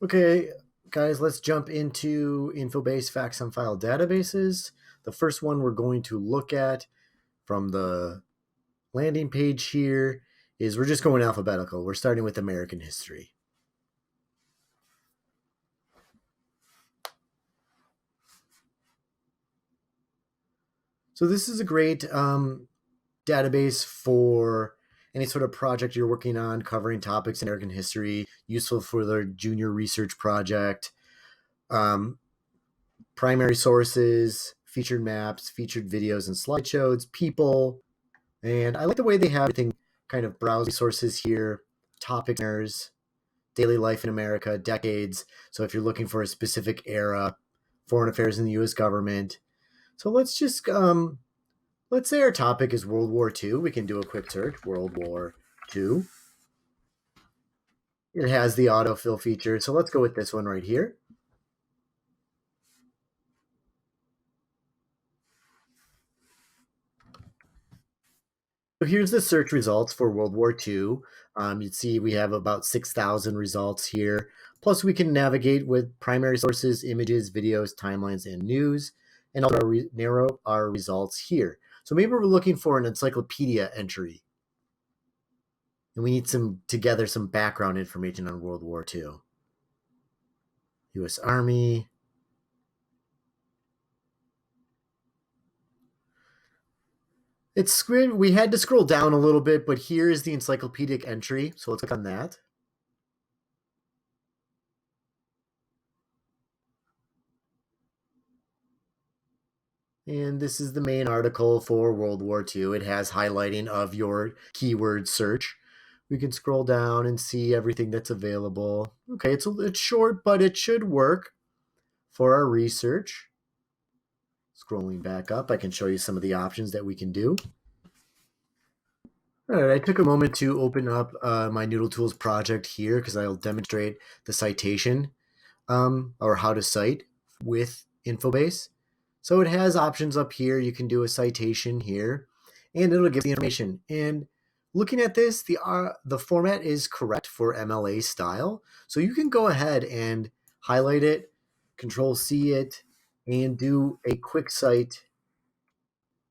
Okay, guys, let's jump into Infobase facts on file databases. The first one we're going to look at from the landing page here is we're just going alphabetical. We're starting with American history. So this is a great database for any sort of project you're working on covering topics in American history, useful for the junior research project. Primary sources, featured maps, featured videos and slideshows, people, and I like the way they have everything kind of browse resources here, topic centers, daily life in America, decades. So if you're looking for a specific era, foreign affairs in the U.S. government. So let's say our topic is World War II. We can do a quick search, World War II. It has the autofill feature. So let's go with this one right here. So here's the search results for World War II. You'd see we have about 6,000 results here. Plus, we can navigate with primary sources, images, videos, timelines, and news, and also narrow our results here. So maybe we're looking for an encyclopedia entry, and we need to gather some background information on World War II. U.S. Army. We had to scroll down a little bit, but here is the encyclopedic entry. So let's click on that. And this is the main article for World War II. It has highlighting of your keyword search. We can scroll down and see everything that's available. Okay, it's short, but it should work for our research. Scrolling back up, I can show you some of the options that we can do. All right, I took a moment to open up my Noodle Tools project here because I'll demonstrate the citation or how to cite with Infobase. So it has options up here. You can do a citation here, and it'll give the information. And looking at this, the format is correct for MLA style. So you can go ahead and highlight it, Control-C it, and do a quick cite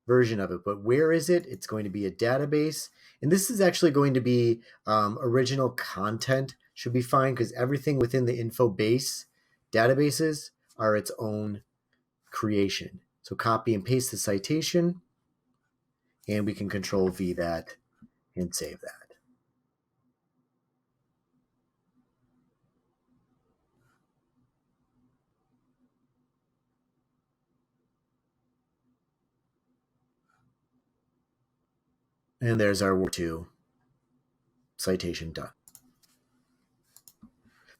version of it. But where is it? It's going to be a database. And this is actually going to be original content. Should be fine because everything within the Infobase databases are its own creation. So copy and paste the citation, and we can Control-V that and save that. And there's our World War II citation done.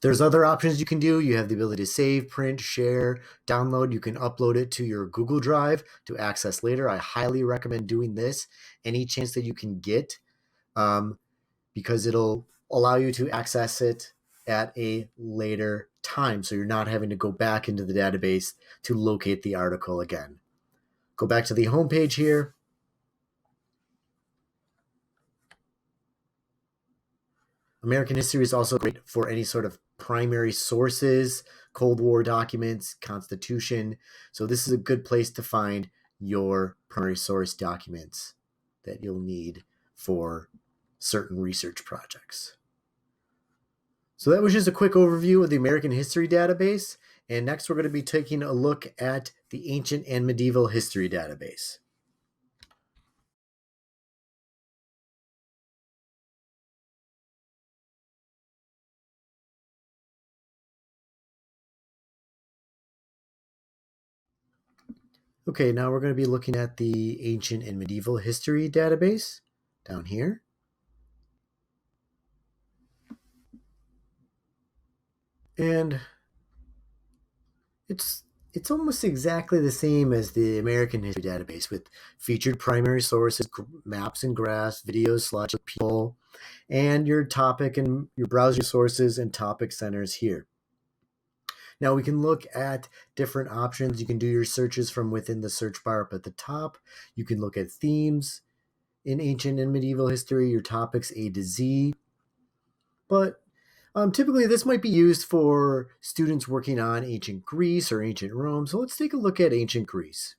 There's other options you can do. You have the ability to save, print, share, download. You can upload it to your Google Drive to access later. I highly recommend doing this any chance that you can get because it'll allow you to access it at a later time. So you're not having to go back into the database to locate the article again. Go back to the home page here. American history is also great for any sort of primary sources, Cold War documents, Constitution. So this is a good place to find your primary source documents that you'll need for certain research projects. So that was just a quick overview of the American History Database. And next we're going to be taking a look at the Ancient and Medieval History Database. Okay, now we're going to be looking at the Ancient and Medieval History Database down here. And it's almost exactly the same as the American History Database with featured primary sources, maps and graphs, videos, slideshows, people, and your topic and your browser sources and topic centers here. Now we can look at different options. You can do your searches from within the search bar up at the top. You can look at themes in ancient and medieval history, your topics A to Z. But Typically, this might be used for students working on ancient Greece or ancient Rome. So let's take a look at ancient Greece.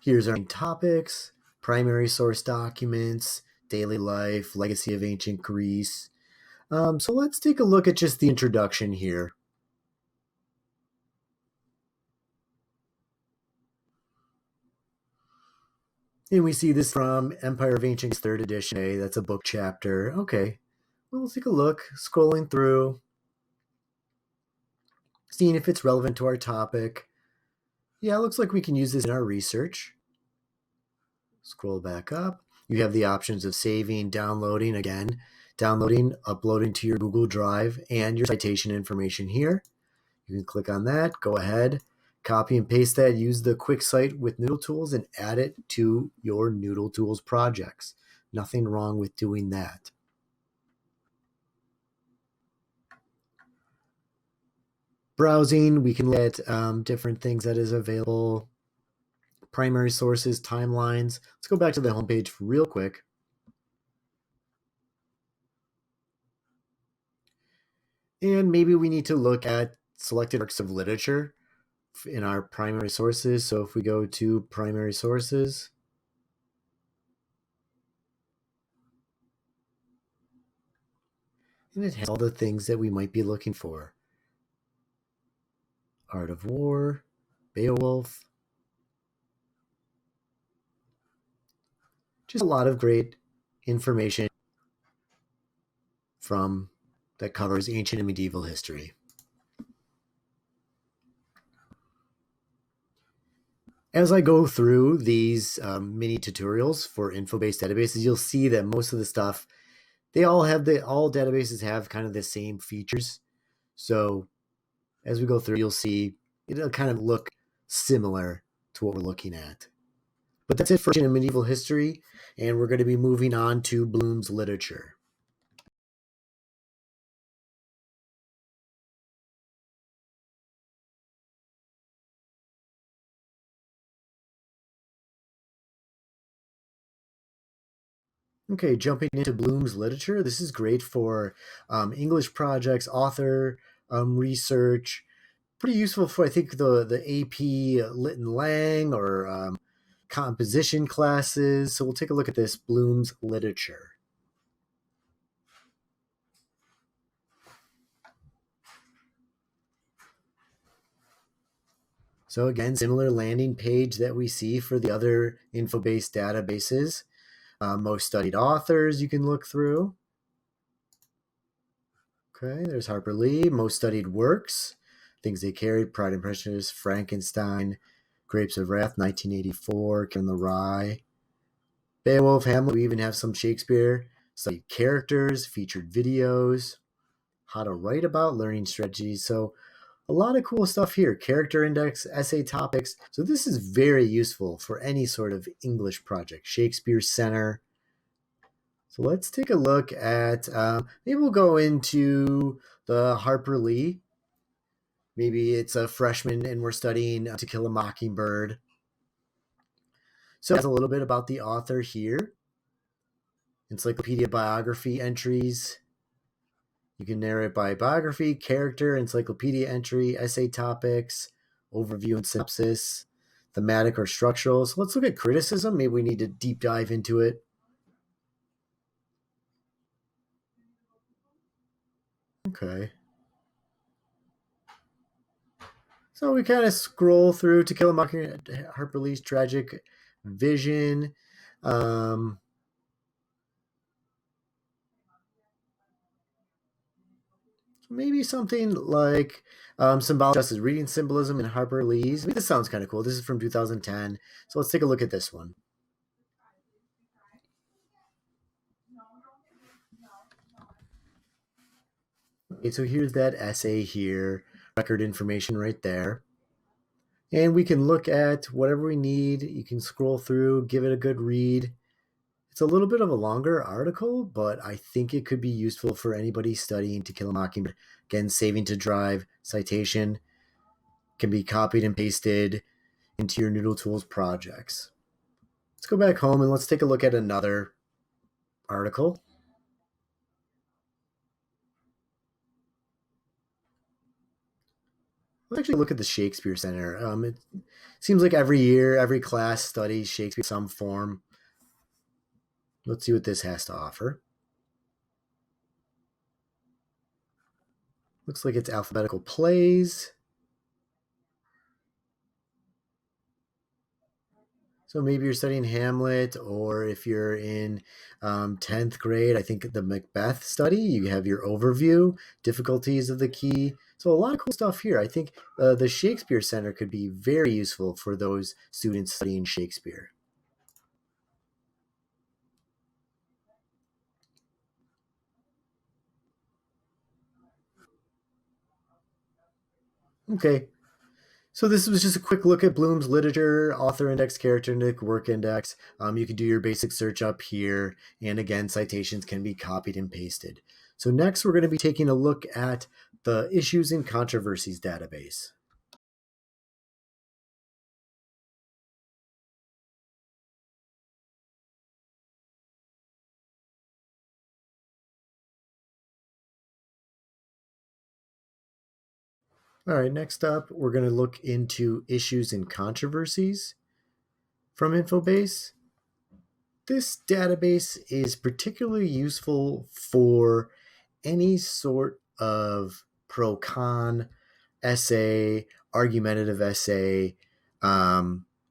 Here's our main topics: primary source documents, daily life, legacy of ancient Greece. So let's take a look at just the introduction here. And we see this from Empire of Ancient Greece, 3rd edition. Hey, that's a book chapter. Okay, well, let's take a look, scrolling through, seeing if it's relevant to our topic. Yeah, it looks like we can use this in our research. Scroll back up. You have the options of saving, downloading, again, downloading, uploading to your Google Drive, and your citation information here. You can click on that, go ahead, copy and paste that, use the quick cite with Noodle Tools, and add it to your Noodle Tools projects. Nothing wrong with doing that. Browsing, we can look at different things that is available. Primary sources, timelines. Let's go back to the homepage real quick. And maybe we need to look at selected works of literature in our primary sources. So if we go to primary sources, and it has all the things that we might be looking for: Art of War, Beowulf, just a lot of great information from that covers ancient and medieval history. As I go through these mini tutorials for Infobase databases, you'll see that most of the stuff, all databases have kind of the same features. So as we go through, you'll see it'll kind of look similar to what we're looking at. But that's it for ancient and medieval history, and we're going to be moving on to Bloom's literature. Okay, jumping into Bloom's literature. This is great for English projects, author research. Pretty useful for, I think, the AP Lit and Lang or composition classes. So we'll take a look at this, Bloom's literature. So again, similar landing page that we see for the other Infobase databases. Most studied authors you can look through. Okay, there's Harper Lee. Most studied works, things they carried: Pride and Prejudice, Frankenstein, Grapes of Wrath, 1984, King the Rye, Beowulf, Hamlet. We even have some Shakespeare, studied characters, featured videos, how to write about, learning strategies. So a lot of cool stuff here. Character index, essay topics. So this is very useful for any sort of English project. Shakespeare Center. So let's take a look at, maybe we'll go into the Harper Lee. Maybe it's a freshman and we're studying To Kill a Mockingbird. So that's a little bit about the author here. Encyclopedia biography entries. You can narrate by biography, character, encyclopedia entry, essay topics, overview and synopsis, thematic or structural. So let's look at criticism. Maybe we need to deep dive into it. Okay. So we kind of scroll through To Kill a Mockingbird, Harper Lee's tragic vision. Maybe something like symbolic justice, reading symbolism in Harper Lee's. I mean, this sounds kind of cool. This is from 2010. So let's take a look at this one. Okay, so here's that essay here, record information right there. And we can look at whatever we need. You can scroll through, give it a good read. It's a little bit of a longer article, but I think it could be useful for anybody studying To Kill a Mockingbird. Again, saving to drive, citation can be copied and pasted into your Noodle Tools projects. Let's go back home and let's take a look at another article. Let's actually look at the Shakespeare Center. It seems like every year, every class studies Shakespeare in some form. Let's see what this has to offer. Looks like it's alphabetical plays. So maybe you're studying Hamlet, or if you're in 10th grade, I think the Macbeth study, you have your overview, difficulties of the key. So a lot of cool stuff here. I think the Shakespeare Center could be very useful for those students studying Shakespeare. Okay, so this was just a quick look at Bloom's literature, author index, character index, work index. You can do your basic search up here. And again, citations can be copied and pasted. So next, we're going to be taking a look at the Issues and Controversies database. All right, next up, we're going to look into Issues and Controversies from Infobase. This database is particularly useful for any sort of pro-con essay, argumentative essay,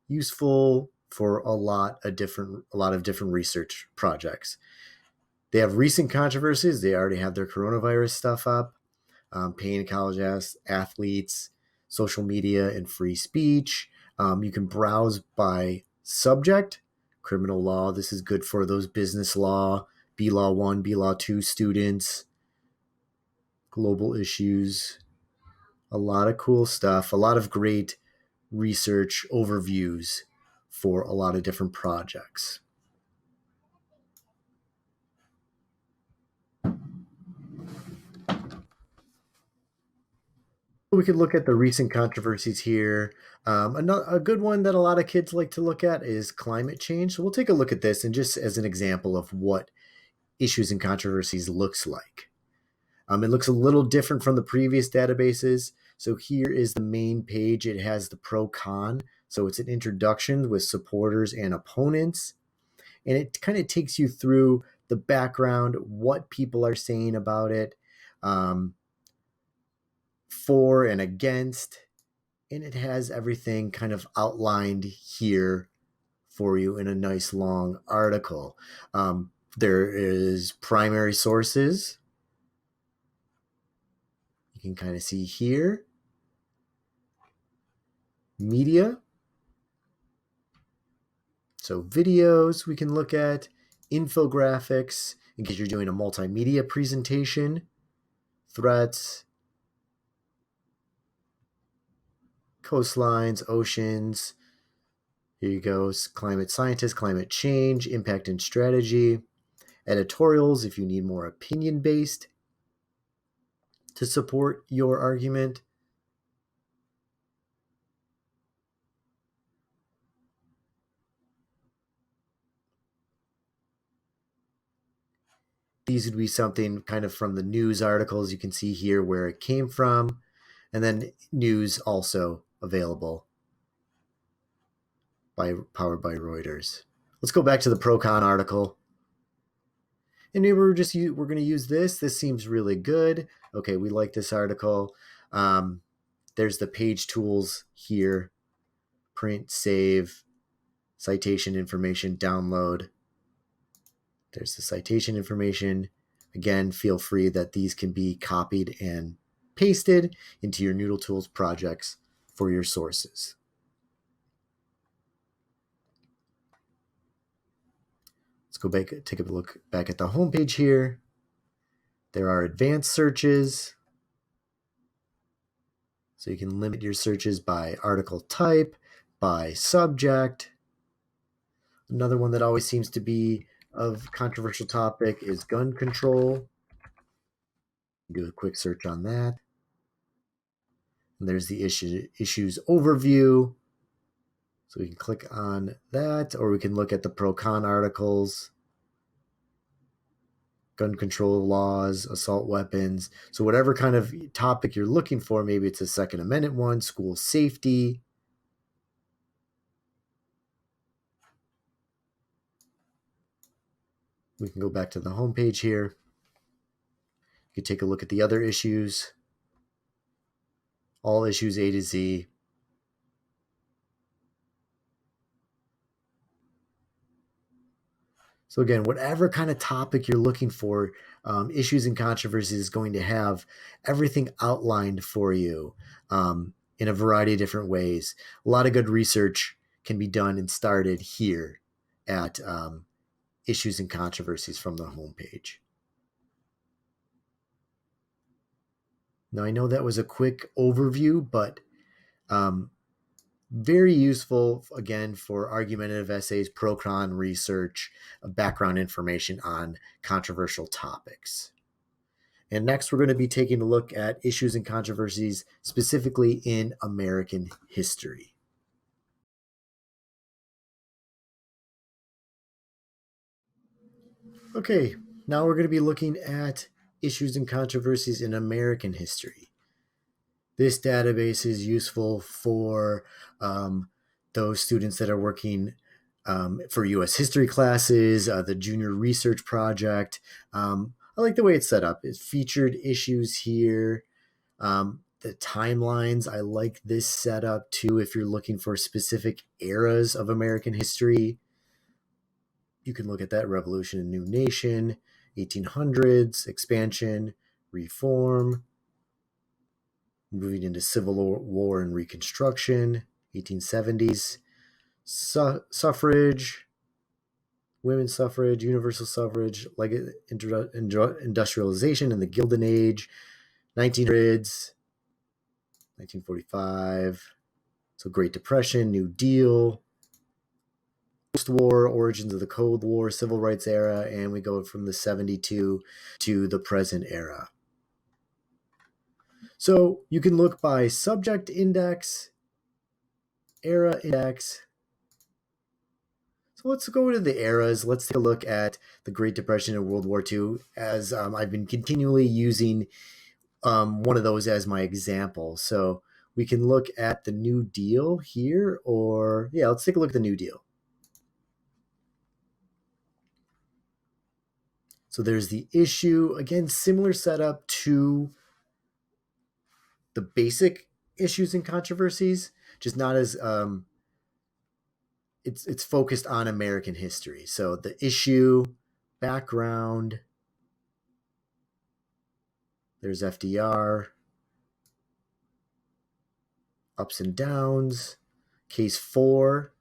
useful for a lot of different research projects. They have recent controversies. They already have their coronavirus stuff up, paying college athletes, social media, and free speech. You can browse by subject, criminal law. This is good for those business law, B Law 1, B Law 2 students, global issues, a lot of cool stuff, a lot of great research overviews for a lot of different projects. We could look at the recent controversies here. A good one that a lot of kids like to look at is climate change. So we'll take a look at this and just as an example of what issues and controversies looks like. It looks a little different from the previous databases. So here is the main page. It has the pro-con. So it's an introduction with supporters and opponents. And it kind of takes you through the background, what people are saying about it, for and against. And it has everything kind of outlined here for you in a nice long article. There is primary sources. You can kind of see here. Media. So videos we can look at, infographics in case you're doing a multimedia presentation, threats, coastlines, oceans. Here you go, climate scientists, climate change, impact and strategy, editorials if you need more opinion-based to support your argument. These would be something kind of from the news articles. You can see here where it came from, and then news also available powered by Reuters. Let's go back to the pro-con article. And maybe we're going to use this. This seems really good. Okay, we like this article. There's the page tools here. Print, save, citation information, download. There's the citation information. Again, feel free that these can be copied and pasted into your Noodle Tools projects for your sources. Let's go back, take a look back at the homepage here. There are advanced searches. So you can limit your searches by article type, by subject. Another one that always seems to be of controversial topic is gun control. Do a quick search on that. And there's the issues overview. So we can click on that, or we can look at the pro-con articles. gun control laws, assault weapons. So whatever kind of topic you're looking for, maybe it's a Second Amendment one, school safety. We can go back to the homepage here. You can take a look at the other issues, all issues A to Z. So again, whatever kind of topic you're looking for, Issues and Controversies is going to have everything outlined for you in a variety of different ways. A lot of good research can be done and started here at Issues and Controversies from the homepage. Now, I know that was a quick overview, but very useful, again, for argumentative essays, pro-con research, background information on controversial topics. And next, we're going to be taking a look at issues and controversies, specifically in American history. Okay, now we're going to be looking at issues and controversies in American history. This database is useful for those students that are working for U.S. history classes, the junior research project. I like the way it's set up. It's featured issues here. The timelines, I like this setup too if you're looking for specific eras of American history. You can look at that: Revolution and New Nation, 1800s, expansion, reform, moving into Civil War and Reconstruction, 1870s, suffrage, women's suffrage, universal suffrage, like industrialization in the Gilded Age, 1900s, 1945, so Great Depression, New Deal, post-war, origins of the Cold War, Civil Rights era, and we go from the 72 to the present era. So you can look by subject index, era index. So let's go to the eras. Let's take a look at the Great Depression and World War II, as I've been continually using one of those as my example. So we can look at the New Deal here, or let's take a look at the New Deal. So there's the issue. Again, similar setup to the basic issues and controversies, just not as it's focused on American history. So the issue, background, there's FDR, ups and downs, case 4,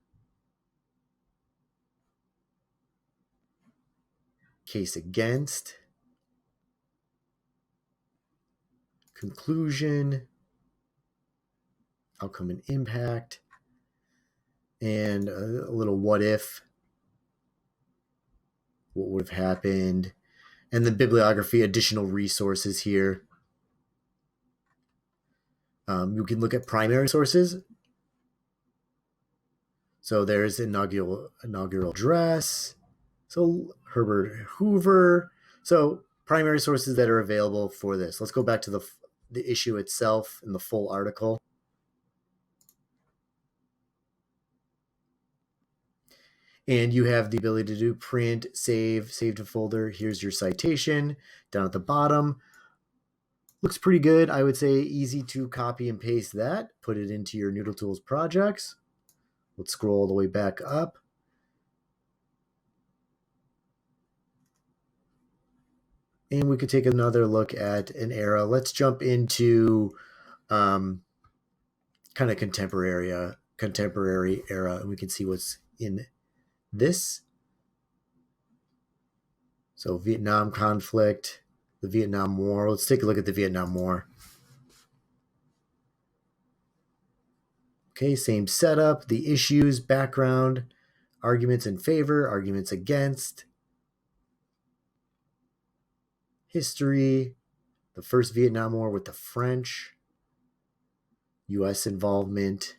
case against, conclusion, outcome and impact, and a little what if, what would have happened, and the bibliography, additional resources here. You can look at primary sources. So there's inaugural address. So Herbert Hoover. So primary sources that are available for this. Let's go back to the issue itself in the full article. And you have the ability to do print, save to folder. Here's your citation down at the bottom. Looks pretty good. I would say easy to copy and paste that. Put it into your Noodle Tools projects. Let's scroll all the way back up. And we could take another look at an era. Let's jump into kind of contemporary era, and we can see what's in this. So Vietnam conflict, the Vietnam War. Let's take a look at the Vietnam War. Okay, same setup, the issues, background, arguments in favor, arguments against, history, the first Vietnam War with the French, U.S. involvement.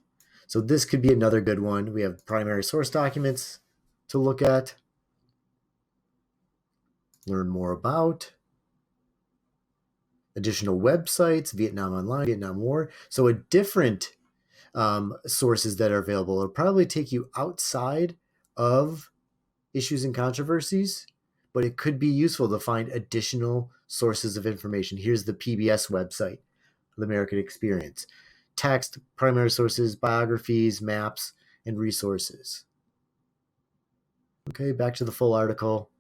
So this could be another good one. We have primary source documents to look at. learn more about, additional websites, Vietnam Online, Vietnam War. So a different sources that are available. It'll probably take you outside of issues and controversies, but it could be useful to find additional sources of information. Here's the PBS website, the American Experience. Text, primary sources, biographies, maps, and resources. Okay, back to the full article.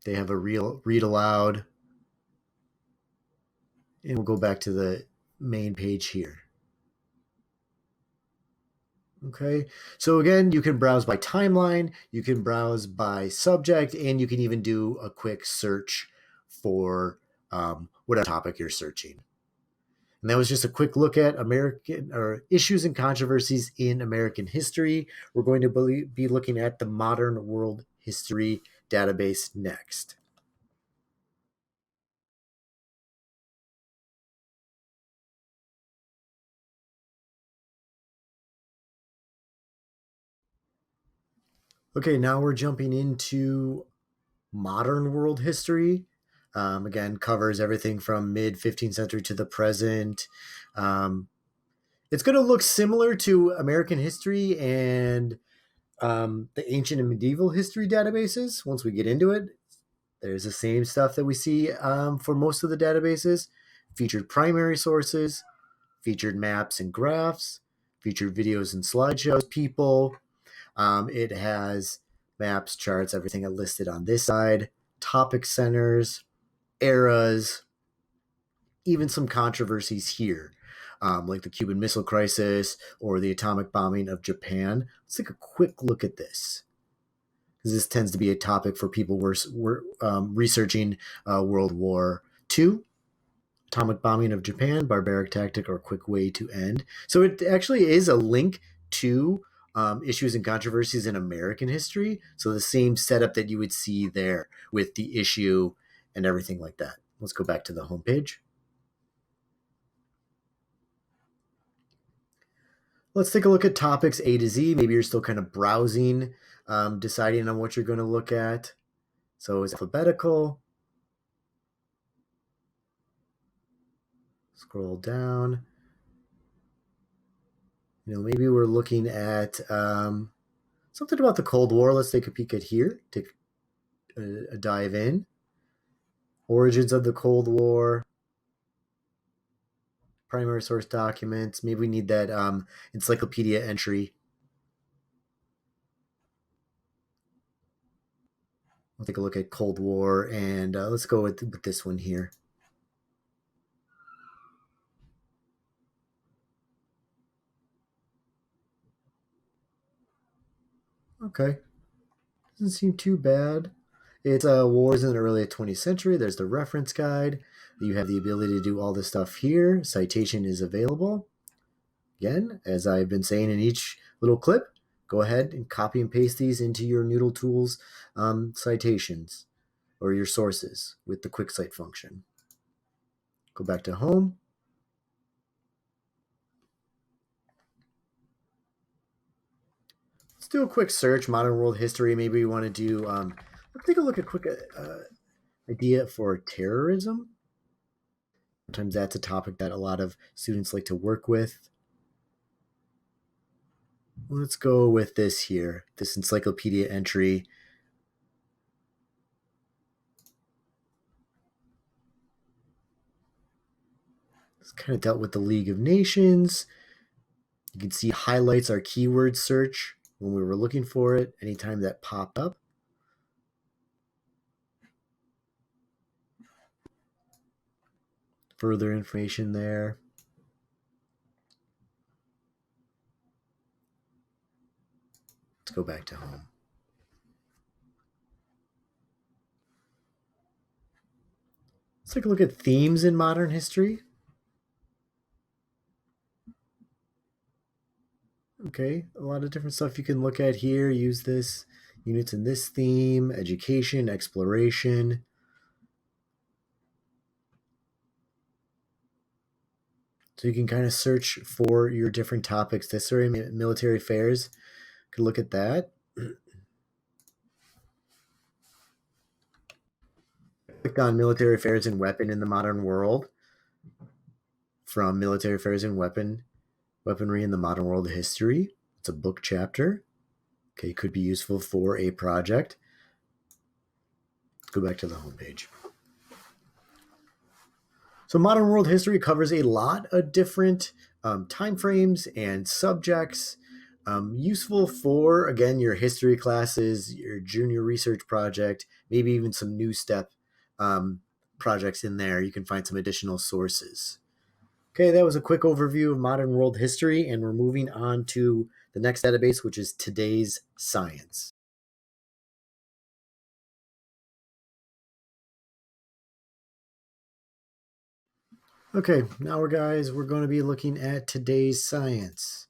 They have a read aloud. And we'll go back to the main page here. Okay, so again, you can browse by timeline, you can browse by subject, and you can even do a quick search for whatever topic you're searching. And that was just a quick look at American or issues and controversies in American history. We're going to be looking at the Modern World History database next. Okay, now we're jumping into modern world history. Again, covers everything from mid 15th century to the present. It's going to look similar to American history and the ancient and medieval history databases. Once we get into it, there's the same stuff that we see for most of the databases. Featured primary sources, featured maps and graphs, featured videos and slideshows, people. It has maps, charts, everything listed on this side, topic centers, eras, even some controversies here, like the Cuban Missile Crisis or the atomic bombing of Japan. Let's take a quick look at this, because this tends to be a topic for people researching World War II. Atomic bombing of Japan, barbaric tactic or quick way to end. So it actually is a link to issues and controversies in American history. So the same setup that you would see there with the issue and everything like that. Let's go back to the homepage. Let's take a look at topics A to Z. Maybe you're still kind of browsing, deciding on what you're going to look at. So it's alphabetical. Scroll down. Maybe we're looking at something about the Cold War. Let's take a peek at here. Take a dive in. Origins of the Cold War. Primary source documents. Maybe we need that encyclopedia entry. We'll take a look at Cold War, and let's go with this one here. Okay. Doesn't seem too bad. It's wars in the early 20th century. There's the reference guide. You have the ability to do all this stuff here. Citation is available. Again, as I've been saying in each little clip, go ahead and copy and paste these into your Noodle Tools citations or your sources with the quick cite function. Go back to home. Let's do a quick search, modern world history. Maybe we want to do, let's take a look at a quick idea for terrorism. Sometimes that's a topic that a lot of students like to work with. Let's go with this here, this encyclopedia entry. It's kind of dealt with the League of Nations. You can see highlights our keyword search when we were looking for it, anytime that popped up. Further information there. Let's go back to home. Let's take a look at themes in modern history. Okay, a lot of different stuff you can look at here. Use this, units in this theme, education, exploration. So you can kind of search for your different topics. This area, military affairs, could look at that. click on Military Affairs and Weapon in the Modern World from Military Affairs and Weaponry in the Modern World of History. It's a book chapter. Okay, could be useful for a project. Go back to the homepage. So modern world history covers a lot of different time frames and subjects, useful for, again, your history classes, your junior research project, maybe even some new step projects in there. You can find some additional sources. Okay, that was a quick overview of modern world history, and we're moving on to the next database, which is Today's Science. Okay, now we're going to be looking at Today's Science.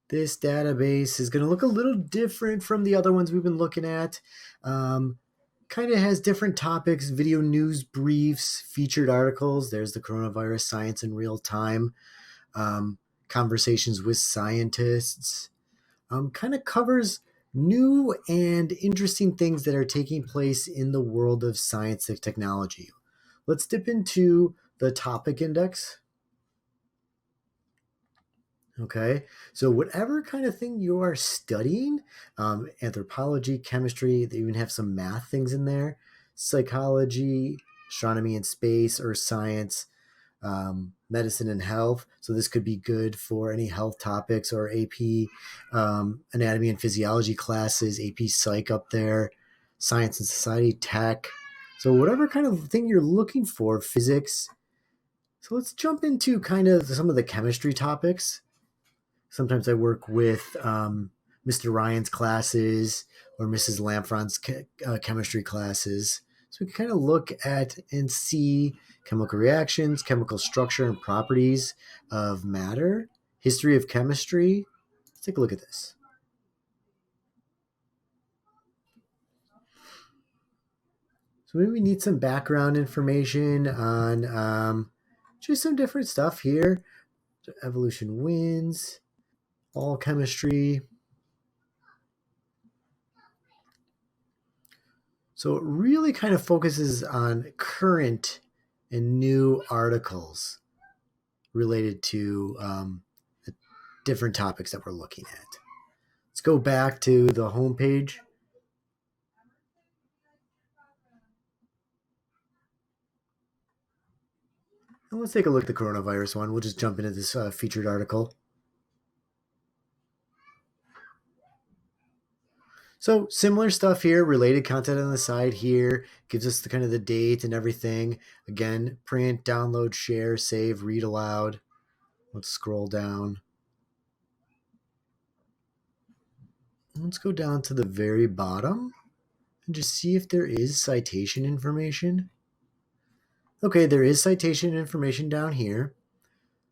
This database is going to look a little different from the other ones we've been looking at. Kind of has different topics, video news briefs, featured articles. There's the coronavirus science in real time, conversations with scientists. Kind of covers new and interesting things that are taking place in the world of science and technology. Let's dip into the topic index. Okay, so whatever kind of thing you are studying, anthropology, chemistry, they even have some math things in there, psychology, astronomy and space, earth science, medicine and health. So this could be good for any health topics or AP anatomy and physiology classes, AP psych up there, science and society, tech. So whatever kind of thing you're looking for, physics. So let's jump into kind of some of the chemistry topics. Sometimes I work with Mr. Ryan's classes or Mrs. Lamfron's chemistry classes. So we can kind of look at and see chemical reactions, chemical structure and properties of matter, history of chemistry. Let's take a look at this. So maybe we need some background information on just some different stuff here. So evolution wins, all chemistry. So it really kind of focuses on current and new articles related to the different topics that we're looking at. Let's go back to the homepage. And let's take a look at the coronavirus one. We'll just jump into this featured article. So similar stuff here, related content on the side here, gives us the kind of the date and everything. Again, print, download, share, save, read aloud. Let's scroll down. Let's go down to the very bottom and just see if there is citation information. Okay, there is citation information down here.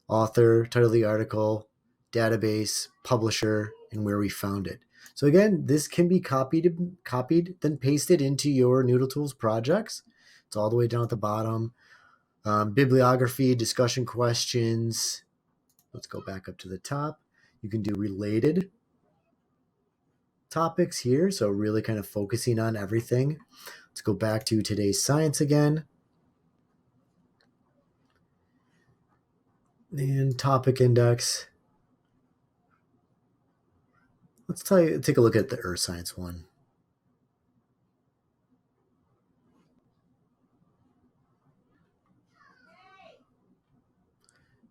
Author, title of the article, database, publisher, and where we found it. So again, this can be copied, then pasted into your Noodle Tools projects. It's all the way down at the bottom. Bibliography, discussion questions. Let's go back up to the top. You can do related topics here, so really kind of focusing on everything. Let's go back to Today's Science again. And topic index. Let's take a look at the earth science one.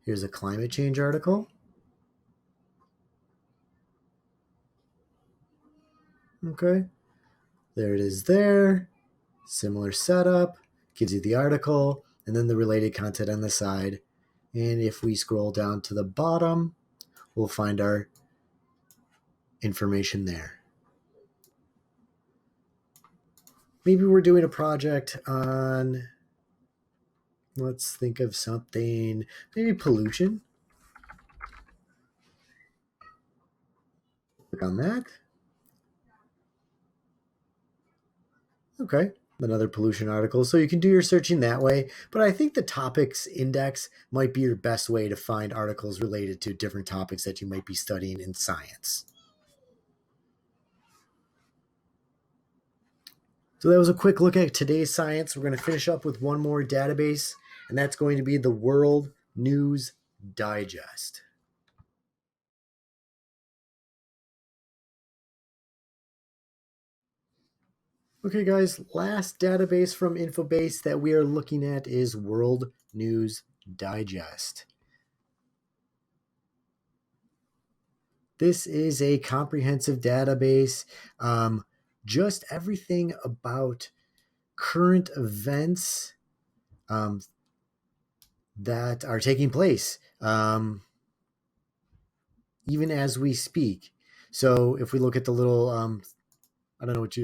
Here's a climate change article. Okay, there it is there. Similar setup, gives you the article, and then the related content on the side. And if we scroll down to the bottom, we'll find our information there. Maybe we're doing a project on, let's think of something, maybe pollution. Click on that. Okay, another pollution article. So you can do your searching that way, but I think the topics index might be your best way to find articles related to different topics that you might be studying in science. So that was a quick look at today's science. We're going to finish up with one more database, and that's going to be the World News Digest. Okay, guys, last database from Infobase that we are looking at is World News Digest. This is a comprehensive database, just everything about current events that are taking place, even as we speak. So if we look at the little I don't know what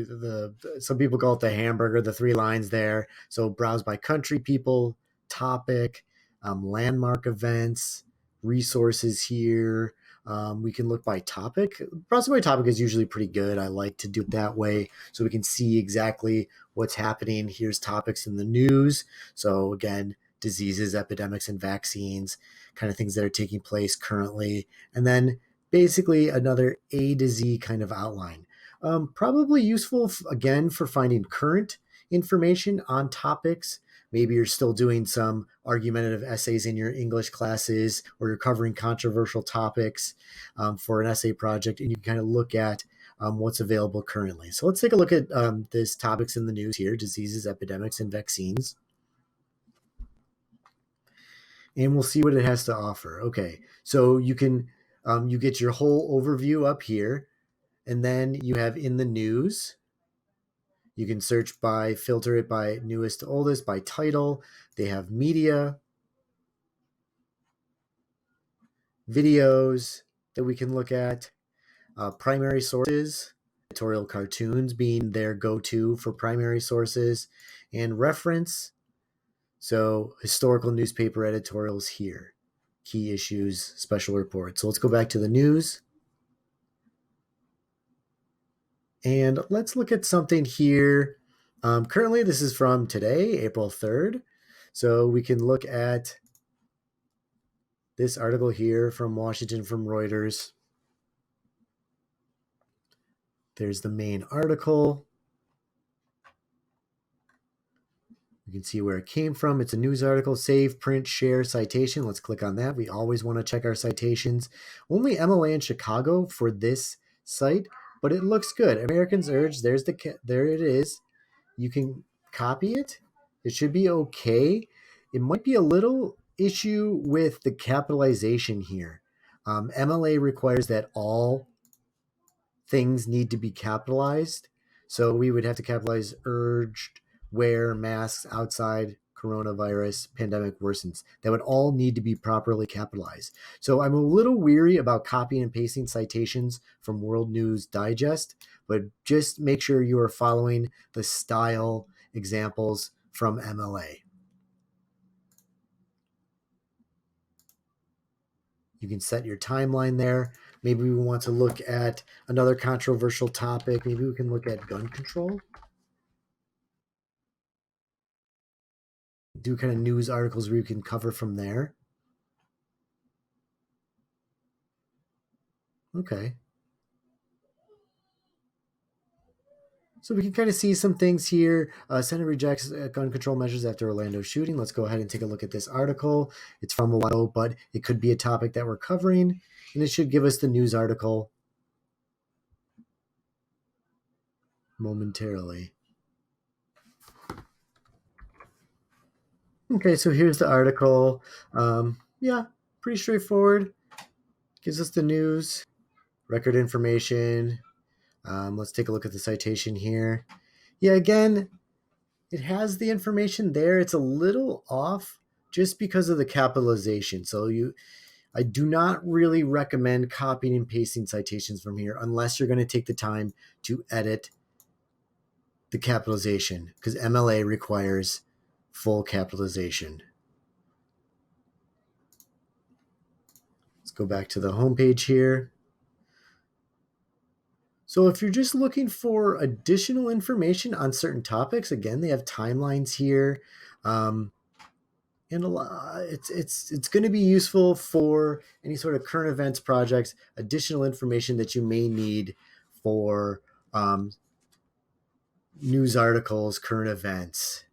some people call it the hamburger, the 3 lines there. So browse by country, people, topic, landmark events, resources here. We can look by topic. Browsing by topic is usually pretty good. I like to do it that way so we can see exactly what's happening. Here's topics in the news. So again, diseases, epidemics, and vaccines, kind of things that are taking place currently. And then basically another A to Z kind of outline. Probably useful, again, for finding current information on topics. Maybe you're still doing some argumentative essays in your English classes, or you're covering controversial topics for an essay project, and you can kind of look at what's available currently. So let's take a look at this topics in the news here: diseases, epidemics, and vaccines. And we'll see what it has to offer. Okay, so you can you get your whole overview up here. And then you have in the news. You can search by, filter it by newest to oldest, by title. They have media, videos that we can look at, primary sources, editorial cartoons being their go-to for primary sources, and reference. So historical newspaper editorials here, key issues, special reports. So let's go back to the news. And let's look at something here. Currently, this is from today, April 3rd. So we can look at this article here from Washington from Reuters. There's the main article. You can see where it came from. It's a news article, save, print, share, citation. Let's click on that. We always want to check our citations. Only MLA in Chicago for this site, but it looks good. Americans urge, there it is. You can copy it. It should be okay. It might be a little issue with the capitalization here. MLA requires that all things need to be capitalized. So we would have to capitalize urged, wear masks outside, coronavirus, pandemic worsens. That would all need to be properly capitalized. So I'm a little weary about copying and pasting citations from World News Digest, but just make sure you are following the style examples from MLA. You can set your timeline there. Maybe we want to look at another controversial topic. Maybe we can look at gun control. Do kind of news articles where you can cover from there. Okay. So we can kind of see some things here. Senate rejects gun control measures after Orlando shooting. Let's go ahead and take a look at this article. It's from a while ago, but it could be a topic that we're covering, and it should give us the news article momentarily. Okay, so here's the article. Yeah, pretty straightforward. Gives us the news, record information. Let's take a look at the citation here. Yeah, again, it has the information there. It's a little off just because of the capitalization. So I do not really recommend copying and pasting citations from here unless you're going to take the time to edit the capitalization, because MLA requires full capitalization. Let's go back to the homepage here. So if you're just looking for additional information on certain topics, again, they have timelines here. And it's going to be useful for any sort of current events projects, additional information that you may need for news articles, current events.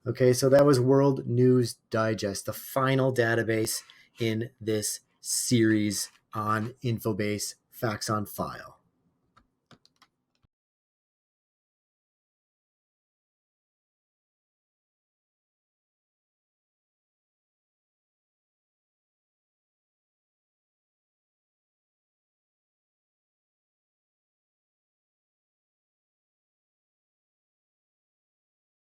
Okay, so that was World News Digest, the final database in this series on Infobase Facts on File.